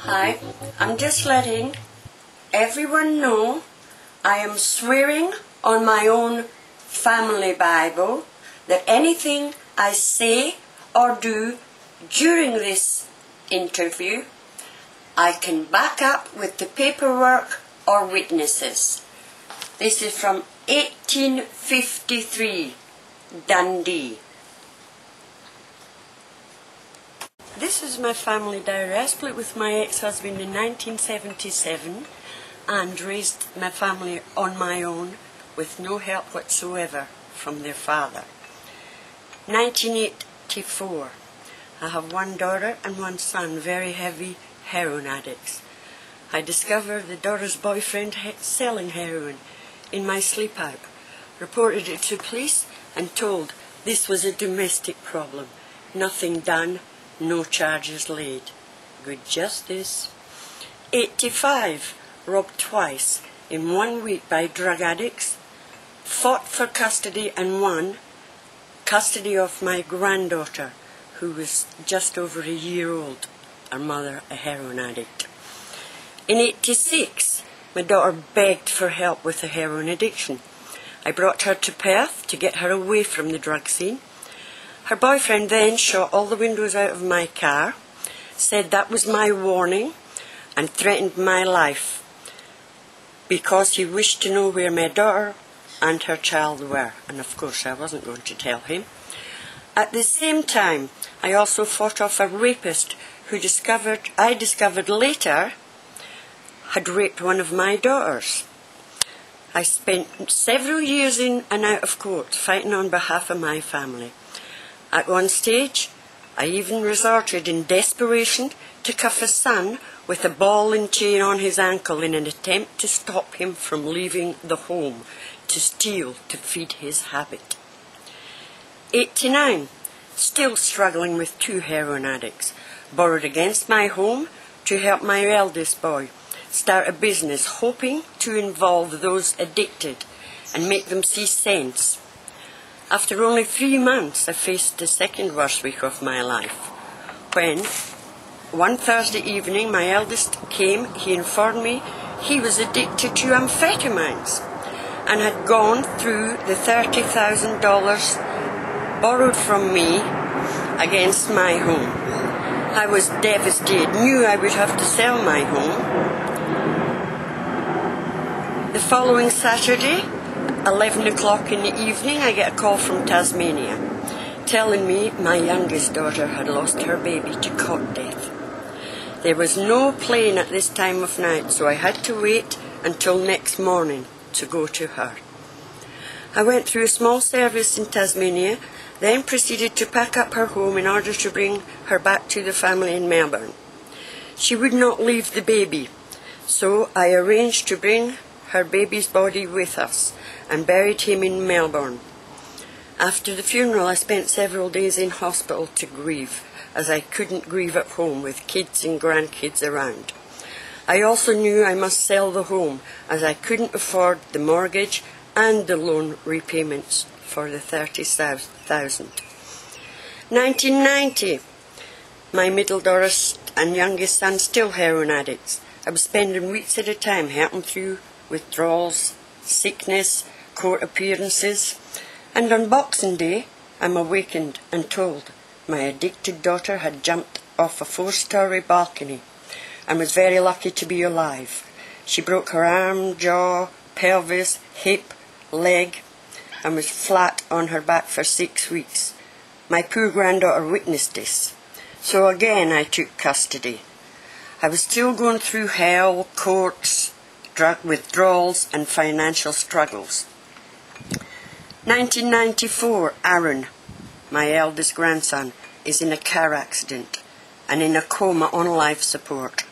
Hi, I'm just letting everyone know I am swearing on my own family Bible that anything I say or do during this interview I can back up with the paperwork or witnesses. This is from 1853, Dundee. This is my family diary. I split with my ex-husband in 1977 and raised my family on my own with no help whatsoever from their father. 1984. I have one daughter and one son, very heavy heroin addicts. I discovered the daughter's boyfriend selling heroin in my sleep out, reported it to police and told this was a domestic problem. Nothing done, no charges laid. Good justice. 85. Robbed twice in 1 week by drug addicts. Fought for custody and won custody of my granddaughter, who was just over a year old, her mother a heroin addict. In 86, my daughter begged for help with a heroin addiction. I brought her to Perth to get her away from the drug scene. Her boyfriend then shot all the windows out of my car, said that was my warning, and threatened my life because he wished to know where my daughter and her child were, and of course I wasn't going to tell him. At the same time, I also fought off a rapist who I discovered later had raped one of my daughters. I spent several years in and out of court fighting on behalf of my family. At one stage, I even resorted in desperation to cuff a son with a ball and chain on his ankle in an attempt to stop him from leaving the home to steal to feed his habit. 89. Still struggling with 2 heroin addicts. Borrowed against my home to help my eldest boy start a business, hoping to involve those addicted and make them see sense. After only 3 months, I faced the second worst week of my life. When, one Thursday evening, my eldest came, he informed me he was addicted to amphetamines and had gone through the $30,000 borrowed from me against my home. I was devastated, knew I would have to sell my home. The following Saturday, 11 o'clock in the evening, I get a call from Tasmania telling me my youngest daughter had lost her baby to cot death. There was no plane at this time of night, so I had to wait until next morning to go to her. I went through a small service in Tasmania, then proceeded to pack up her home in order to bring her back to the family in Melbourne. She would not leave the baby, so I arranged to bring her baby's body with us and buried him in Melbourne. After the funeral, I spent several days in hospital to grieve, as I couldn't grieve at home with kids and grandkids around. I also knew I must sell the home, as I couldn't afford the mortgage and the loan repayments for the $30,000. 1990. My middle daughter and youngest son still heroin addicts. I was spending weeks at a time helping through withdrawals, sickness, court appearances, and on Boxing Day I'm awakened and told my addicted daughter had jumped off a 4-story balcony and was very lucky to be alive. She broke her arm, jaw, pelvis, hip, leg, and was flat on her back for 6 weeks. My poor granddaughter witnessed this, so again I took custody. I was still going through hell, courts, drug withdrawals and financial struggles. 1994, Aaron, my eldest grandson, is in a car accident and in a coma on life support.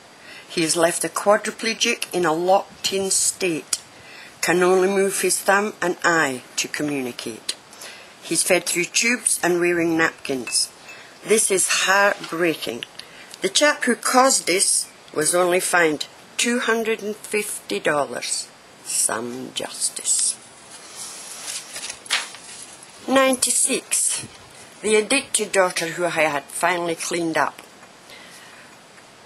He is left a quadriplegic in a locked-in state, can only move his thumb and eye to communicate. He's fed through tubes and wearing napkins. This is heartbreaking. The chap who caused this was only fined $250. Some justice. 96. The addicted daughter, who I had finally cleaned up,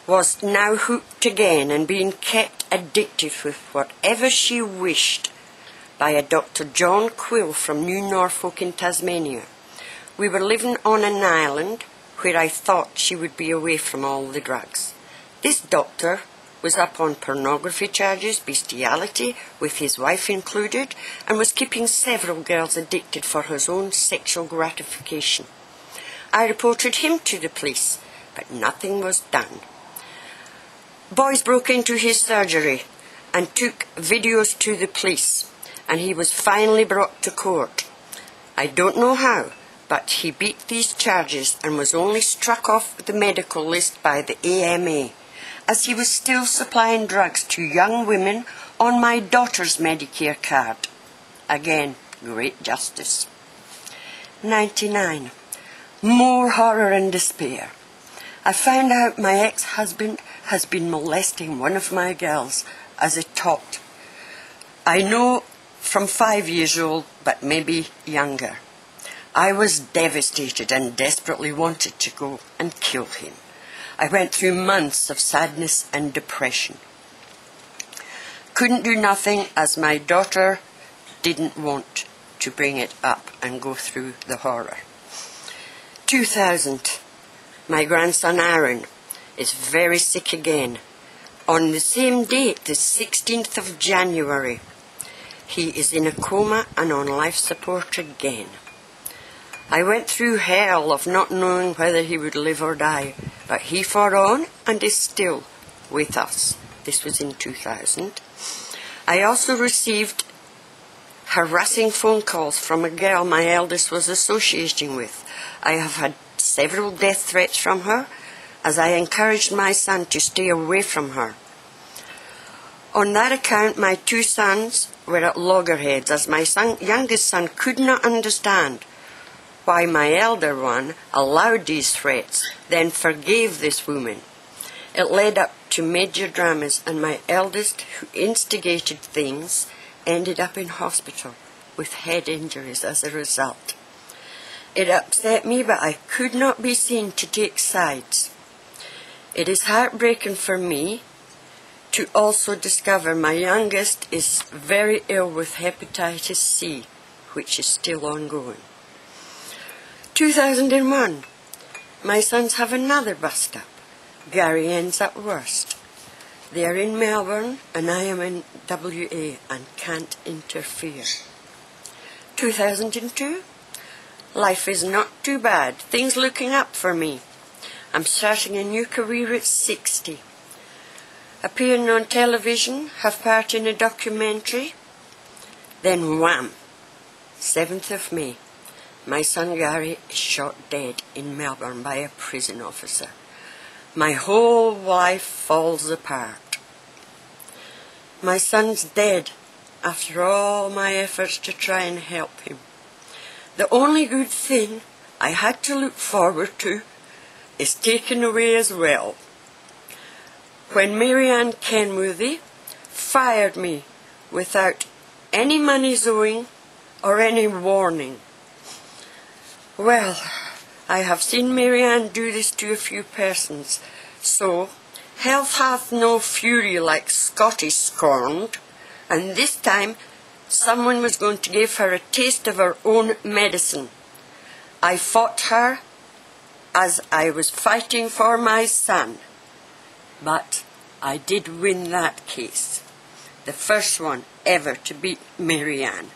was now hooked again and being kept addicted with whatever she wished by a Dr. John Quill from New Norfolk in Tasmania. We were living on an island where I thought she would be away from all the drugs. This doctor was up on pornography charges, bestiality, with his wife included, and was keeping several girls addicted for his own sexual gratification. I reported him to the police, but nothing was done. Boys broke into his surgery and took videos to the police, and he was finally brought to court. I don't know how, but he beat these charges and was only struck off the medical list by the AMA, as he was still supplying drugs to young women on my daughter's Medicare card. Again, great justice. 99. More horror and despair. I found out my ex-husband has been molesting one of my girls as a tot. I know from 5 years old, but maybe younger. I was devastated and desperately wanted to go and kill him. I went through months of sadness and depression. Couldn't do nothing as my daughter didn't want to bring it up and go through the horror. 2000. My grandson Aaron is very sick again. On the same date, the 16th of January, he is in a coma and on life support again. I went through hell of not knowing whether he would live or die, but he fought on and is still with us. This was in 2000. I also received harassing phone calls from a girl my eldest was associating with. I have had several death threats from her, as I encouraged my son to stay away from her. On that account, my 2 sons were at loggerheads, as my youngest son could not understand why my elder one allowed these threats, then forgave this woman. It led up to major dramas, and my eldest, who instigated things, ended up in hospital with head injuries as a result. It upset me, but I could not be seen to take sides. It is heartbreaking for me to also discover my youngest is very ill with hepatitis C, which is still ongoing. 2001. My sons have another bust-up. Gary ends up worst. They are in Melbourne and I am in WA and can't interfere. 2002. Life is not too bad. Things looking up for me. I'm starting a new career at 60. Appearing on television, have part in a documentary. Then wham! 7th of May. My son Gary is shot dead in Melbourne by a prison officer. My whole life falls apart. My son's dead after all my efforts to try and help him. The only good thing I had to look forward to is taken away as well. When Mary Ann Kenworthy fired me without any money owing or any warning. Well, I have seen Mary Ann do this to a few persons, so health hath no fury like Scotty scorned, and this time someone was going to give her a taste of her own medicine. I fought her as I was fighting for my son, but I did win that case, the first one ever to beat Mary Ann.